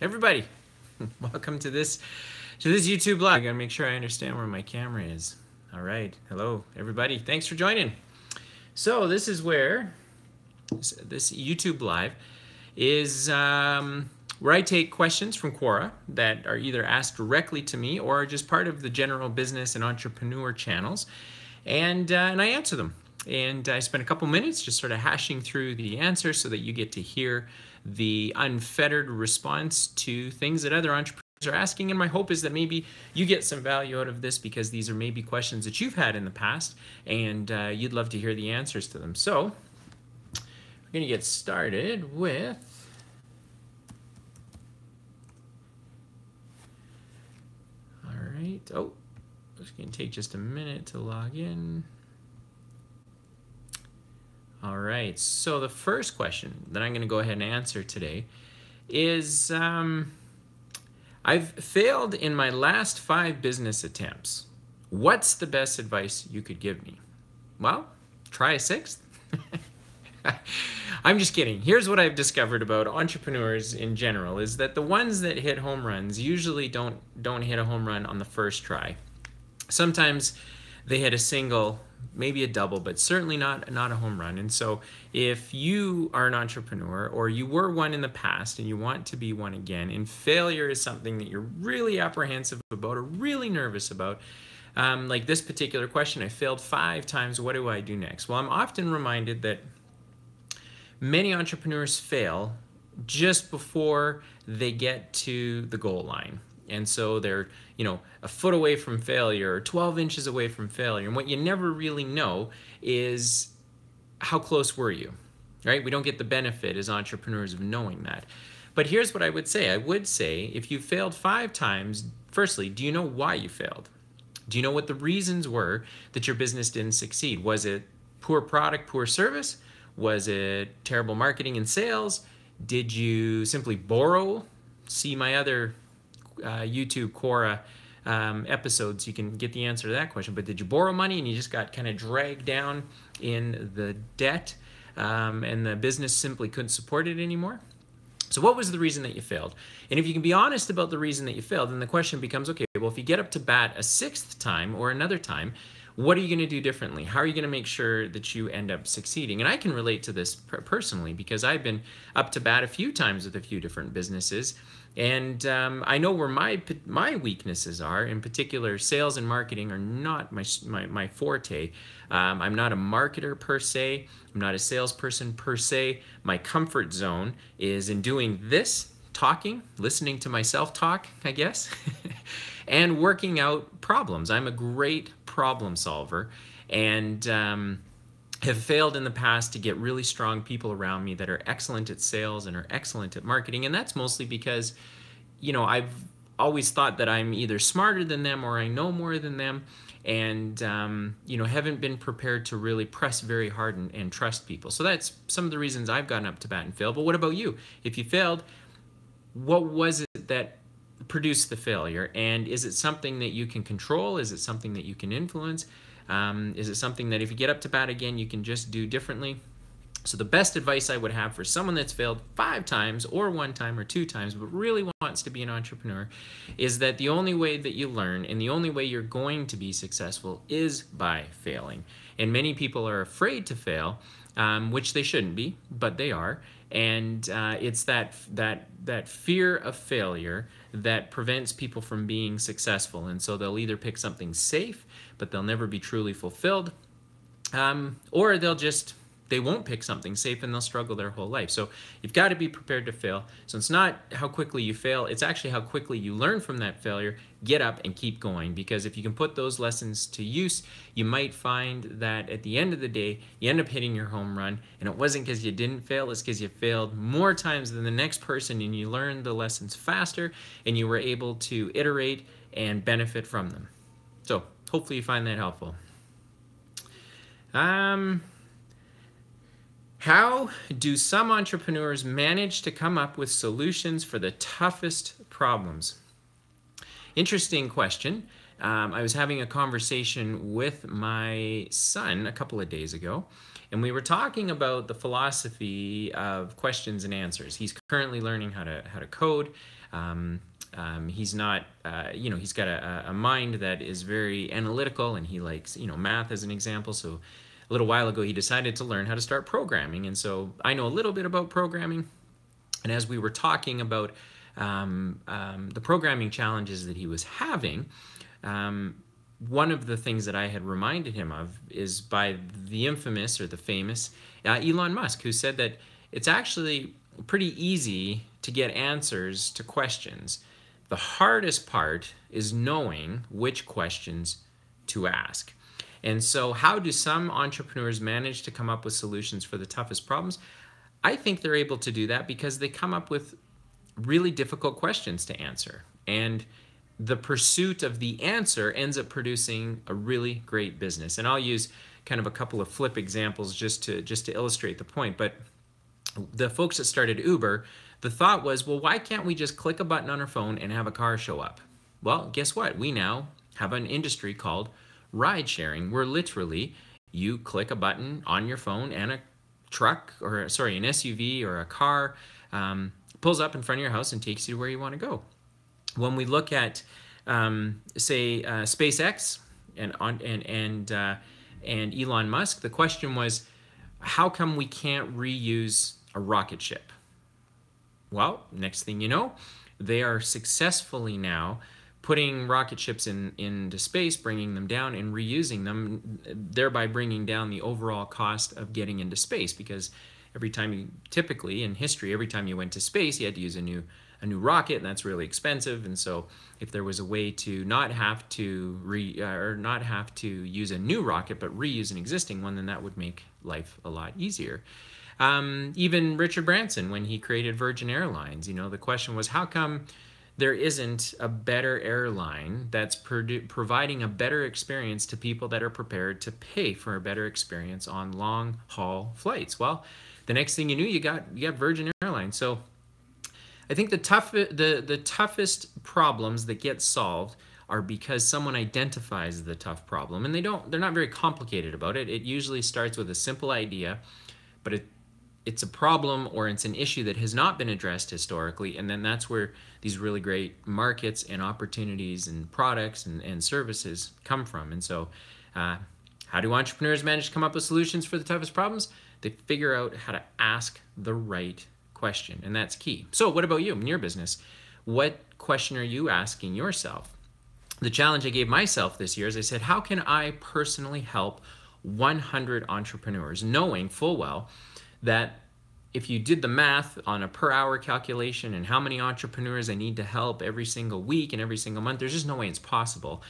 Everybody, welcome to this YouTube live. I gotta make sure I understand where my camera is. All right, hello everybody. Thanks for joining. So this is where this YouTube live is where I take questions from Quora that are either asked directly to me or are just part of the general business and entrepreneur channels, and I answer them. And I spend a couple minutes just sort of hashing through the answers so that you get to hear the unfettered response to things that other entrepreneurs are asking. And my hope is that maybe you get some value out of this because these are maybe questions that you've had in the past and you'd love to hear the answers to them. So we're going to get started with oh, it's going to take just a minute to log in. All right, so the first question that I'm going to go ahead and answer today is I've failed in my last 5 business attempts. What's the best advice you could give me? Well, try a 6th. I'm just kidding. Here's what I've discovered about entrepreneurs in general is that the ones that hit home runs usually don't hit a home run on the first try. Sometimes they hit a single, maybe a double, but certainly not a home run. And so if you are an entrepreneur or you were one in the past and you want to be one again, and failure is something that you're really apprehensive about or really nervous about, like this particular question, I failed 5 times, what do I do next? Well, I'm often reminded that many entrepreneurs fail just before they get to the goal line. And so they're, a foot away from failure or 12 inches away from failure. And what you never really know is how close were you, right? We don't get the benefit as entrepreneurs of knowing that. But here's what I would say. I would say if you failed 5 times, firstly, do you know why you failed? Do you know what the reasons were that your business didn't succeed? Was it poor product, poor service? Was it terrible marketing and sales? Did you simply borrow? See my other YouTube Quora episodes, you can get the answer to that question. But did you borrow money and you just got kind of dragged down in the debt and the business simply couldn't support it anymore? So what was the reason that you failed? And if you can be honest about the reason that you failed, then the question becomes, okay, well, if you get up to bat a 6th time or another time, what are you going to do differently? How are you going to make sure that you end up succeeding? And I can relate to this personally because I've been up to bat a few times with a few different businesses. And I know where my weaknesses are. In particular, sales and marketing are not my forte. I'm not a marketer per se. I'm not a salesperson per se. My comfort zone is in doing this, talking, listening to myself talk, I guess, and working out problems. I'm a great problem solver and have failed in the past to get really strong people around me that are excellent at sales and are excellent at marketing. And that's mostly because, I've always thought that I'm either smarter than them or I know more than them. And, haven't been prepared to really press very hard and trust people. So that's some of the reasons I've gotten up to bat and failed. But what about you? If you failed, what was it that produced the failure? And is it something that you can control? Is it something that you can influence? Is it something that if you get up to bat again, you can just do differently? So the best advice I would have for someone that's failed 5 times or 1 time or 2 times, but really wants to be an entrepreneur, is that the only way that you learn and the only way you're going to be successful is by failing. And many people are afraid to fail, which they shouldn't be, but they are. And it's that fear of failure that prevents people from being successful. And so they'll either pick something safe, but they'll never be truly fulfilled, or they won't pick something safe and they'll struggle their whole life. So you've got to be prepared to fail. So it's not how quickly you fail, it's actually how quickly you learn from that failure, get up and keep going. Because if you can put those lessons to use, you might find that at the end of the day, you end up hitting your home run. And it wasn't because you didn't fail, it's because you failed more times than the next person and you learned the lessons faster and you were able to iterate and benefit from them. So hopefully you find that helpful. How do some entrepreneurs manage to come up with solutions for the toughest problems? Interesting question. I was having a conversation with my son a couple of days ago, And we were talking about the philosophy of questions and answers. He's currently learning how to code. He's not, he's got a mind that is very analytical, and he likes, math as an example. So a little while ago, he decided to learn how to start programming. And so I know a little bit about programming. And as we were talking about the programming challenges that he was having, one of the things that I had reminded him of is by the infamous or the famous Elon Musk, who said that it's actually pretty easy to get answers to questions. The hardest part is knowing which questions to ask. And so how do some entrepreneurs manage to come up with solutions for the toughest problems? I think they're able to do that because they come up with really difficult questions to answer. And the pursuit of the answer ends up producing a really great business. And I'll use kind of a couple of flip examples just to illustrate the point. But the folks that started Uber, the thought was, well, why can't we just click a button on our phone and have a car show up? Well, guess what? We now have an industry called ride sharing, where literally you click a button on your phone and an SUV or a car pulls up in front of your house and takes you where you want to go. When we look at, say, SpaceX and Elon Musk, the question was, how come we can't reuse a rocket ship? Well, next thing you know, they are successfully now putting rocket ships into space, bringing them down and reusing them, thereby bringing down the overall cost of getting into space. Because typically in history, every time you went to space, you had to use a new rocket, and that's really expensive. And so if there was a way to not have to use a new rocket but reuse an existing one, then that would make life a lot easier. Even Richard Branson, when he created Virgin Airlines, the question was, how come there isn't a better airline that's providing a better experience to people that are prepared to pay for a better experience on long haul flights? Well, the next thing you knew, you got Virgin Airlines. So I think the toughest problems that get solved are because someone identifies the tough problem, and they're not very complicated about it. It usually starts with a simple idea, but it's a problem or it's an issue that has not been addressed historically, and then that's where these really great markets and opportunities and products and services come from. And so how do entrepreneurs manage to come up with solutions for the toughest problems? They figure out how to ask the right question, and that's key. So what about you in your business? What question are you asking yourself? The challenge I gave myself this year is I said, how can I personally help 100 entrepreneurs, knowing full well that if you did the math on a per hour calculation and how many entrepreneurs I need to help every single week and every single month, there's just no way it's possible.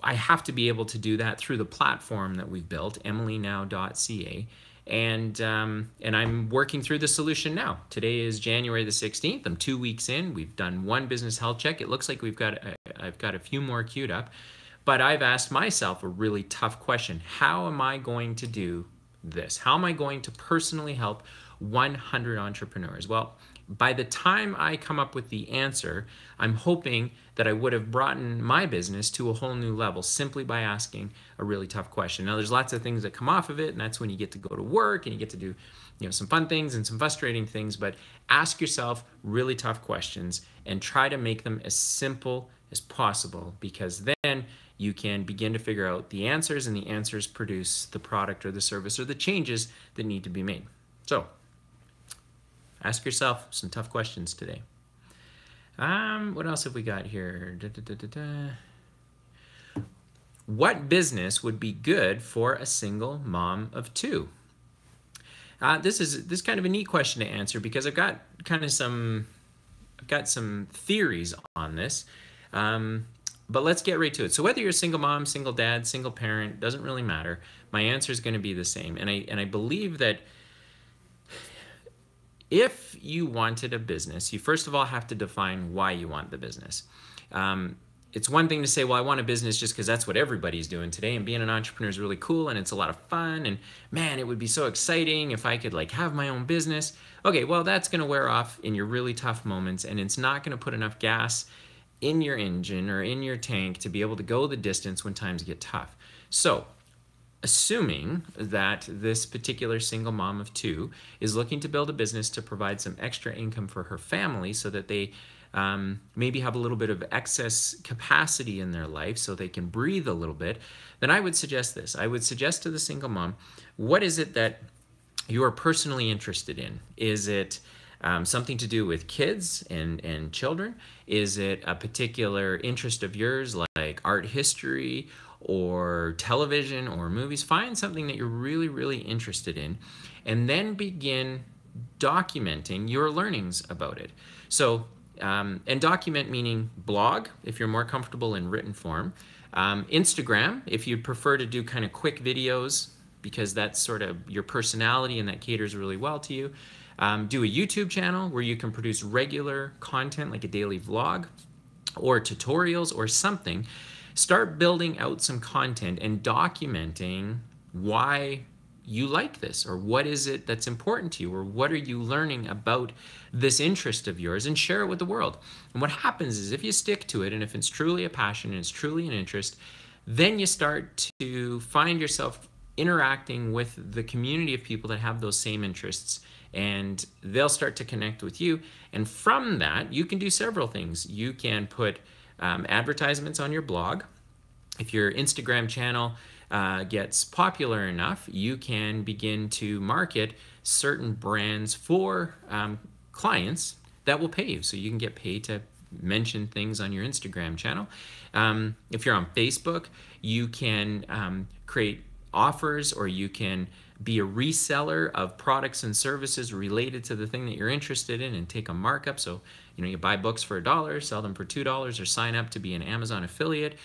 I have to be able to do that through the platform that we've built, emilynow.ca. And I'm working through the solution now. Today is January the 16th. I'm 2 weeks in. We've done one business health check. It looks like I've got a few more queued up. But I've asked myself a really tough question. How am I going to do this? How am I going to personally help 100 entrepreneurs? Well, by the time I come up with the answer, I'm hoping that I would have brought my business to a whole new level simply by asking a really tough question. Now, there's lots of things that come off of it, and that's when you get to go to work and you get to do some fun things and some frustrating things, but ask yourself really tough questions and try to make them as simple as possible, because then you can begin to figure out the answers, and the answers produce the product or the service or the changes that need to be made. So ask yourself some tough questions today. What else have we got here? What business would be good for a single mom of two? This is kind of a neat question to answer, because I've got some theories on this. But let's get right to it. So whether you're a single mom, single dad, single parent, doesn't really matter. My answer is going to be the same. And I believe that if you wanted a business, you first of all have to define why you want the business. It's one thing to say, well, I want a business just because that's what everybody's doing today, and being an entrepreneur is really cool and it's a lot of fun, and man, it would be so exciting if I could have my own business. Okay, well, that's going to wear off in your really tough moments, and it's not going to put enough gas in your engine or in your tank to be able to go the distance when times get tough. So assuming that this particular single mom of two is looking to build a business to provide some extra income for her family so that they maybe have a little bit of excess capacity in their life so they can breathe a little bit, then I would suggest this. I would suggest to the single mom, what is it that you are personally interested in? Is it something to do with kids and children? Is it a particular interest of yours like art history or television or movies? Find something that you're really, really interested in and then begin documenting your learnings about it. So, and document meaning blog, if you're more comfortable in written form. Instagram, if you prefer to do kind of quick videos, because that's sort of your personality and that caters really well to you. Do a YouTube channel where you can produce regular content like a daily vlog or tutorials or something. Start building out some content and documenting why you like this, or what is it that's important to you, or what are you learning about this interest of yours, and share it with the world. And what happens is if you stick to it and if it's truly a passion and it's truly an interest, then you start to find yourself interacting with the community of people that have those same interests, and they'll start to connect with you. And from that, you can do several things. You can put advertisements on your blog. If your Instagram channel gets popular enough, you can begin to market certain brands for clients that will pay you. So you can get paid to mention things on your Instagram channel. If you're on Facebook, you can create offers, or you can be a reseller of products and services related to the thing that you're interested in and take a markup. So, you buy books for $1, sell them for $2, or sign up to be an Amazon affiliate,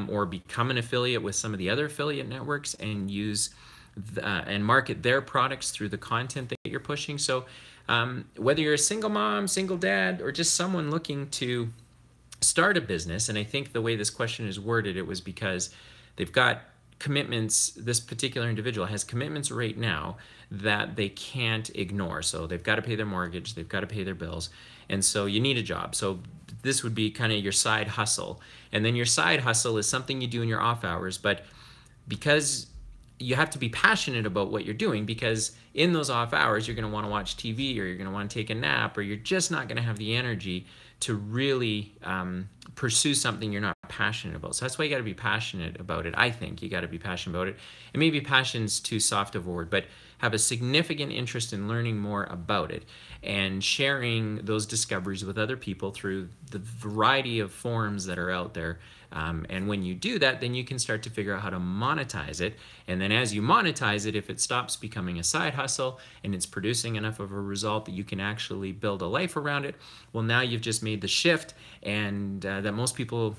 or become an affiliate with some of the other affiliate networks and use and market their products through the content that you're pushing. So whether you're a single mom, single dad, or just someone looking to start a business, and I think the way this question is worded, it was because they've got commitments. This particular individual has commitments right now that they can't ignore. So they've got to pay their mortgage, they've got to pay their bills, and so you need a job. So this would be kind of your side hustle. And then your side hustle is something you do in your off hours, but because you have to be passionate about what you're doing, because in those off hours you're going to want to watch TV, or you're going to want to take a nap, or you're just not going to have the energy to really pursue something you're not passionate about. So that's why you got to be passionate about it. I think you got to be passionate about it. And maybe passion's too soft of a word, but have a significant interest in learning more about it and sharing those discoveries with other people through the variety of forums that are out there. And when you do that, then you can start to figure out how to monetize it. And then as you monetize it, if it stops becoming a side hustle and it's producing enough of a result that you can actually build a life around it, well, now you've just made the shift, and that most people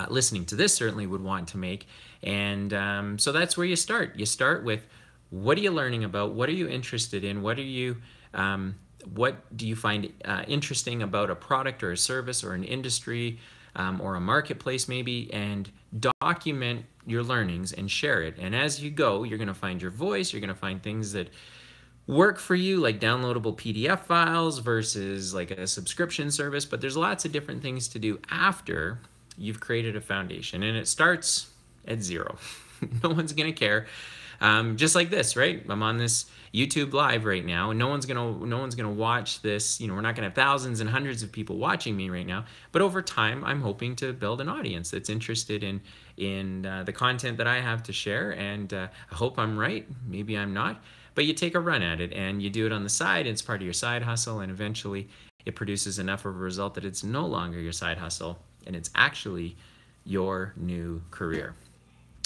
listening to this certainly would want to make. And so that's where you start. You start with, what are you learning about? What are you interested in? What do you find interesting about a product or a service or an industry or a marketplace maybe? And document your learnings and share it. And as you go, you're going to find your voice. You're going to find things that work for you, like downloadable PDF files versus like a subscription service. But there's lots of different things to do after you've created a foundation, and it starts at zero. No one's going to care. Just like this, right? I'm on this YouTube live right now, and no one's gonna watch this. We're not gonna have thousands and hundreds of people watching me right now. But over time, I'm hoping to build an audience that's interested in the content that I have to share. And I hope I'm right. Maybe I'm not. But you take a run at it, and you do it on the side. It's part of your side hustle, and eventually, it produces enough of a result that it's no longer your side hustle, and it's actually your new career.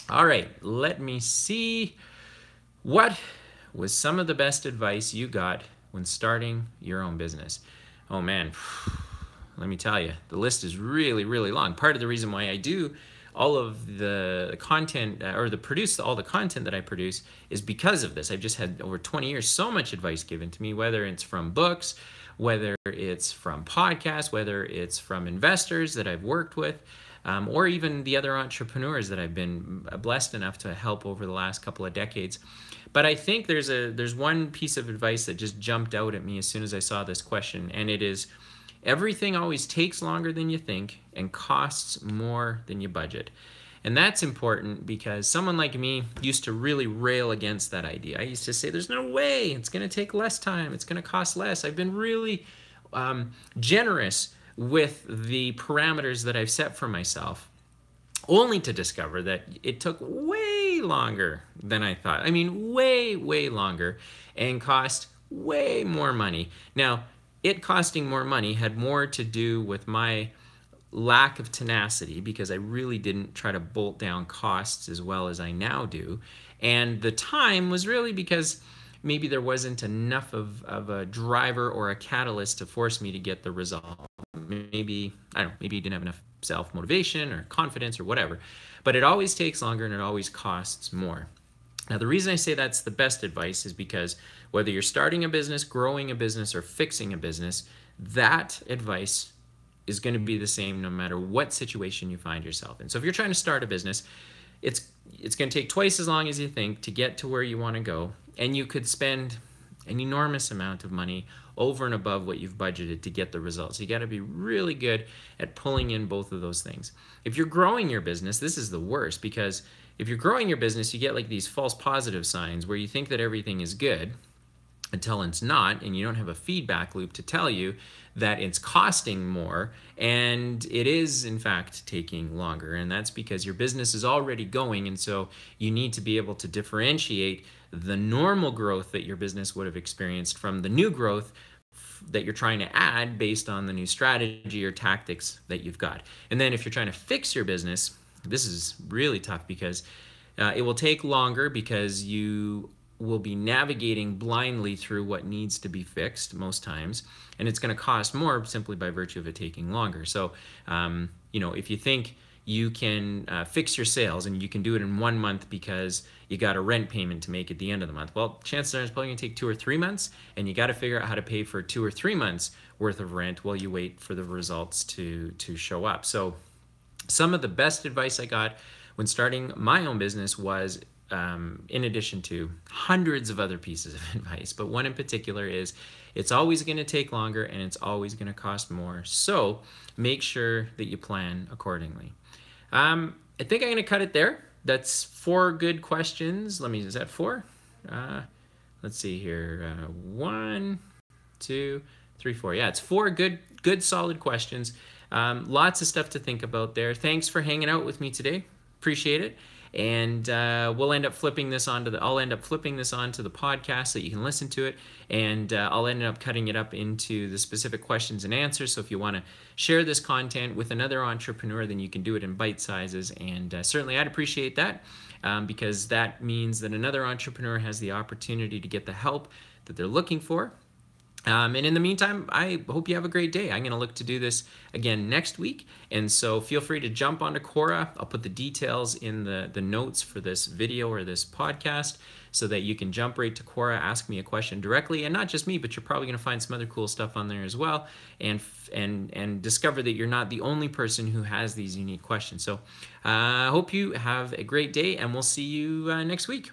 All right, let me see. What was some of the best advice you got when starting your own business? Oh man, let me tell you, the list is really, really long. Part of the reason why I do all of the content produce all the content that I produce is because of this. I've just had over 20 years so much advice given to me, whether it's from books, whether it's from podcasts, whether it's from investors that I've worked with, or even the other entrepreneurs that I've been blessed enough to help over the last couple of decades. But I think there's one piece of advice that just jumped out at me as soon as I saw this question, and it is, everything always takes longer than you think and costs more than you budget. And that's important because someone like me used to really rail against that idea. I used to say, there's no way, it's going to take less time, it's going to cost less. I've been really generous with the parameters that I've set for myself, only to discover that it took way longer than I thought. I mean, way, way longer, and cost way more money. Now, it costing more money had more to do with my lack of tenacity, because I really didn't try to bolt down costs as well as I now do. And the time was really because maybe there wasn't enough of a driver or a catalyst to force me to get the result. Maybe, I don't know, maybe you didn't have enough self-motivation or confidence or whatever. But it always takes longer and it always costs more. Now, the reason I say that's the best advice is because whether you're starting a business, growing a business, or fixing a business, that advice is going to be the same no matter what situation you find yourself in. So if you're trying to start a business, it's going to take twice as long as you think to get to where you want to go, and you could spend an enormous amount of money over and above what you've budgeted to get the results. You got to be really good at pulling in both of those things. If you're growing your business, this is the worst, because if you're growing your business, you get like these false positive signs where you think that everything is good until it's not, and you don't have a feedback loop to tell you that it's costing more and it is in fact taking longer. And that's because your business is already going, and so you need to be able to differentiate the normal growth that your business would have experienced from the new growth that you're trying to add based on the new strategy or tactics that you've got. And then if you're trying to fix your business, this is really tough, because it will take longer because you will be navigating blindly through what needs to be fixed most times, and it's going to cost more simply by virtue of it taking longer. So, if you think you can fix your sales and you can do it in 1 month because you got a rent payment to make at the end of the month, well, chances are it's probably going to take 2 or 3 months, and you got to figure out how to pay for 2 or 3 months worth of rent while you wait for the results to show up. So some of the best advice I got when starting my own business was, in addition to hundreds of other pieces of advice, but one in particular is, it's always going to take longer and it's always going to cost more. So make sure that you plan accordingly. I think I'm going to cut it there. That's 4 good questions. Is that 4? Let's see here. 1, 2, 3, 4. Yeah, it's 4 good solid questions. Lots of stuff to think about there. Thanks for hanging out with me today. Appreciate it. And I'll end up flipping this onto the podcast so that you can listen to it, and I'll end up cutting it up into the specific questions and answers. So if you want to share this content with another entrepreneur, then you can do it in bite sizes, and certainly I'd appreciate that, because that means that another entrepreneur has the opportunity to get the help that they're looking for. And in the meantime, I hope you have a great day. I'm going to look to do this again next week. And so feel free to jump onto Quora. I'll put the details in the notes for this video or this podcast so that you can jump right to Quora, ask me a question directly. And not just me, but you're probably going to find some other cool stuff on there as well. And discover that you're not the only person who has these unique questions. So I hope you have a great day, and we'll see you next week.